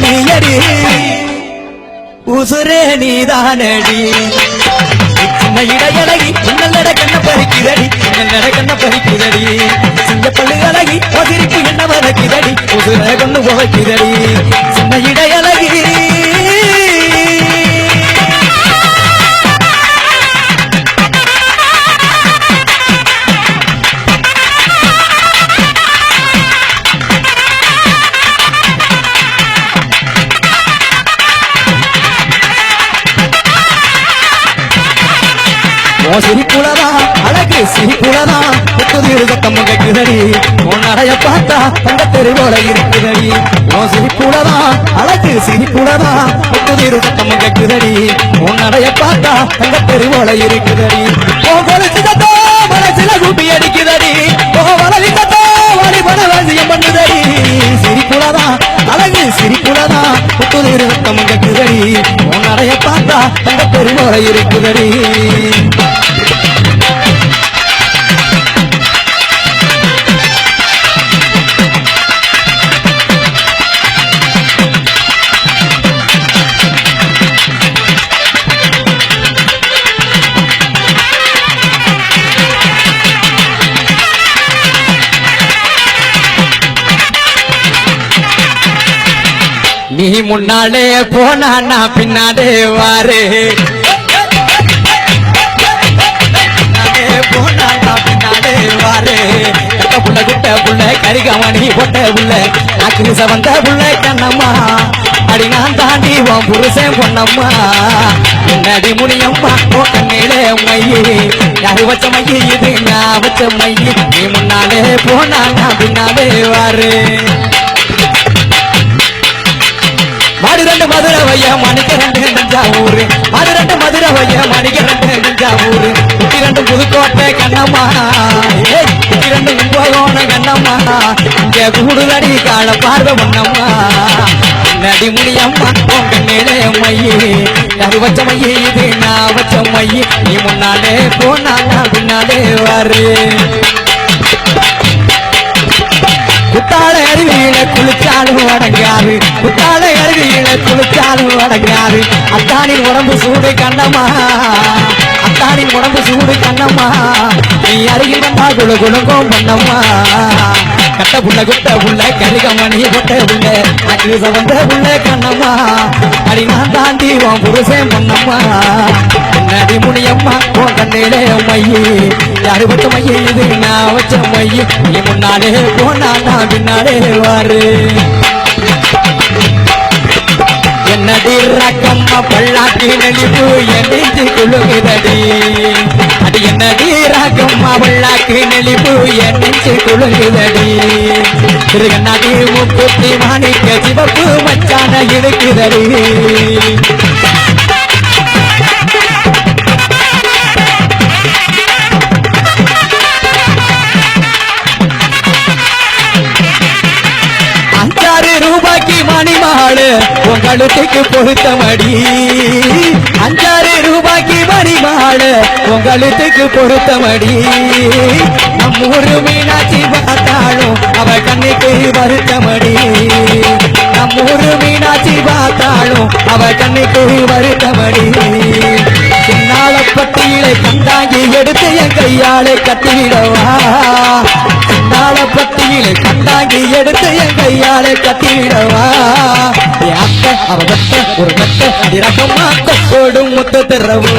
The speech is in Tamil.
நீயடி உசுரே நீதானடி சின்ன இடையழகி உன்னல்லட கண்ண பறிக்குதடி உன்னல்லட கண்ண பறிக்குதடி சிங்க பல்லு அழகி ஒதிரிப்பு என்ன வதக்குதடி உசுர கொண்டு போவைக்குதடி சின்ன இடையழகி சிரிப்புலதா அழகு சிரிப்புலதா புத்துதிரு சத்தம் கேக்குதடி உன் நடைய பார்த்தா தங்க தெருவோல இருக்குதடி உன் சிரிப்புலதா அழகு சிரிப்புலதா புத்துதிரு சத்தம் கேக்குதடி உன் நடைய பார்த்தா தங்க தெருவோல இருக்குதடி உன் கொலுசுதோ மனசுல கூப்பி அடிக்குதடி உன் வளவிதோ வழி பணவசியம் பண்ணுதடி சிரிப்புலதா அழகு சிரிப்புலதா புத்துதிரு சத்தம் கேக்குதடி உன் நடைய பார்த்தா தங்க தெருவோல இருக்குதடி நீ முன்னாலே போனா நான் பின்னாலே வாரு போனா நான் பின்னாலே வாரு புள்ள குட்ட புள்ள கரிகாமணி போட்ட புள்ள அக்கிரிச வந்த புள்ள கண்ணம்மா அடி நான் தாண்டி உன் புருஷன் பொண்ணம்மா என்னடி முனியம்மா ஓ கண்ணிலே மையி யாரு வச்ச மையி இது நான் வச்ச மையி நீ முன்னாலே போனா நான் பின்னாலே வாரு மாடு ரெண்டு மதுரை வைய மணிக்க ரெண்டு தஞ்சாவூர் மாடு ரெண்டு மதுரை வைய மணிக்க ரெண்டு தஞ்சாவூர் குட்டி ரெண்டு புதுக்கோட்டை கண்ணம்மா குட்டி ரெண்டு கும்பகோண கண்ணம்மா இங்க கூடுதடி கால பார்வை பண்ணம்மா நடி முடியம்மா உன் கண்ணிலே மையி யாரு வச்ச மையி இது நான் வச்ச மையி நீ முன்னாலே போனா நான் பின்னாலே வாரு குத்தால அருவியில குளிச்சாலும் அடங்காது குத்தால அருவியில குளிச்சாலும் அடங்காது அத்தானின் உடம்பு சூடு கண்ணம்மா அத்தானின் உடம்பு சூடு கண்ணம்மா நீ அருகில் வந்தா குழு குழுங்கும் பண்ணம்மா கட்ட புள்ள குட்ட புள்ள கரிகமணி கொட்ட புள்ள அக்கு சவந்த புள்ள கண்ணம்மா அடி நான் தாண்டி உன் புருஷன் பொண்ணம்மா நடி முனியம்மா உன் கண்ணிலே மையி யாரு வச்ச மையி இது நான் வச்ச மையி நீ முன்னாலே போனா நான் பின்னாலே வாரு என்னடி ரக்கம்மா பல்லாக்கி நெளிப்பு எண்ணிச்சு குழுகுதடி அது என்னடி ரக்கம்மா பல்லாக்கி நெளிப்பு எண்ணிச்சு குழுகுதடி திருகண்ணாடி முக்குத்தி மாணிக்க சிவப்பு மச்சான இடுக்குதடி மணிமாடு உங்களுக்கு பொருத்தமடி 5,000 ரூபாய்க்கு மணிமாடு உங்களுக்கு பொருத்தமடி நம்மூரு மீனாட்சி பார்த்தாலும் அவ கண்ணுக்கு வருத்தமடி நம்மூரு மீனாட்சி பார்த்தாலும் அவ கண்ணுக்கு வருத்தமடி சின்னால பட்டியலை கண்டாங்கி எடுத்து என் கையாளை கட்டிவிடவா சின்னால பட்டியலை கண்டாங்கி எடுத்து என் கையாளை கட்டிவிடவா அத்தை அவ ஒரு மெத்த ரகமா கொடும் முத்த திறவு